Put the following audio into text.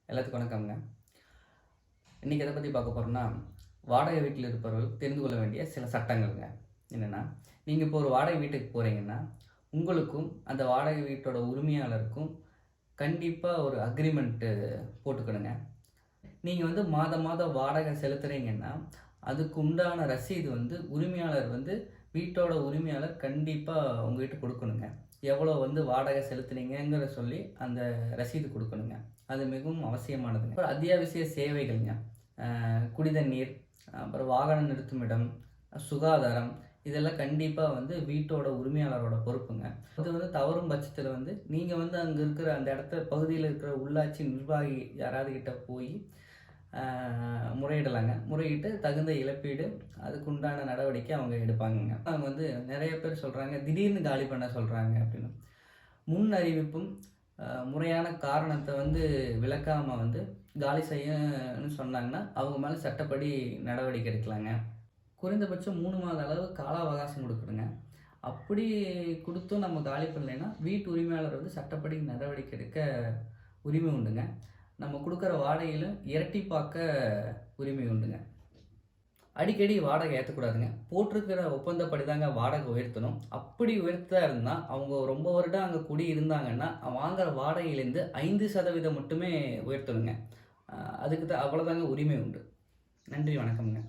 எல்லாத்துக்கும் வணக்கம்ங்க. இன்றைக்கி எதை பற்றி பார்க்க போகிறோம்னா, வாடகை வீட்டில் இருப்பவர்கள் தெரிந்து கொள்ள வேண்டிய சில சட்டங்கள்ங்க. என்னென்னா, நீங்கள் இப்போ ஒரு வாடகை வீட்டுக்கு போகிறீங்கன்னா, உங்களுக்கும் அந்த வாடகை வீட்டோட உரிமையாளருக்கும் கண்டிப்பாக ஒரு அக்ரிமெண்ட்டு போட்டுக்கணுங்க. நீங்கள் மாதம் மாதம் வாடகை செலுத்துகிறீங்கன்னா, அதுக்கு உண்டான ரசீது உரிமையாளர் வீட்டோட உரிமையாளர் கண்டிப்பாக உங்கள்கிட்ட கொடுக்கணுங்க. எவ்வளோ வாடகை செலுத்துனீங்கங்கிற சொல்லி அந்த ரசீது கொடுக்கணுங்க. அது மிகவும் அவசியமானதுங்க. அப்புறம் அத்தியாவசிய சேவைகள்ங்க, குடிதண்ணீர், அப்புறம் வாகனம் நிறுத்துமிடம், சுகாதாரம், இதெல்லாம் கண்டிப்பாக வீட்டோட உரிமையாளரோட பொறுப்புங்க. அது தவறும் பட்சத்தில் நீங்கள் அங்கே இருக்கிற அந்த பகுதியில் இருக்கிற உள்ளாட்சி நிர்வாகி யாராவது கிட்ட போய் முறையிடலாங்க. முறையிட்டு தகுந்த இழப்பீடு அதுக்குண்டான நடவடிக்கை அவங்க எடுப்பாங்கங்க. அவங்க நிறைய பேர் சொல்கிறாங்க, திடீர்னு காலி பண்ண சொல்கிறாங்க அப்படின்னு. முன் அறிவிப்பும் முறையான காரணத்தை விளக்காமல் காலி செய்யணும்னு சொன்னாங்கன்னா அவங்க மேலே சட்டப்படி நடவடிக்கை எடுக்கலாங்க. குறைந்தபட்சம் 3 மாத அளவு கால அவகாசம் கொடுக்குறோங்க. அப்படி கொடுத்தும் நம்ம காலி பண்ணலைன்னா வீட்டு உரிமையாளர் சட்டப்படி நடவடிக்கை எடுக்க உரிமை உண்டுங்க. நம்ம கொடுக்குற வாடகையில் இரட்டிப்பாக்க உரிமை உண்டுங்க. அடிக்கடி வாடகை ஏற்றக்கூடாதுங்க. போட்டிருக்கிற ஒப்பந்தப்படி தாங்க வாடகை உயர்த்தணும். அப்படி உயர்த்தா இருந்தால் அவங்க ரொம்ப வருடம் அங்கே குடி இருந்தாங்கன்னா வாங்குகிற வாடகையிலேருந்து 5% மட்டுமே உயர்த்தணுங்க. அதுக்கு தான் அவ்வளோதாங்க உரிமை உண்டு. நன்றி, வணக்கம்ங்க.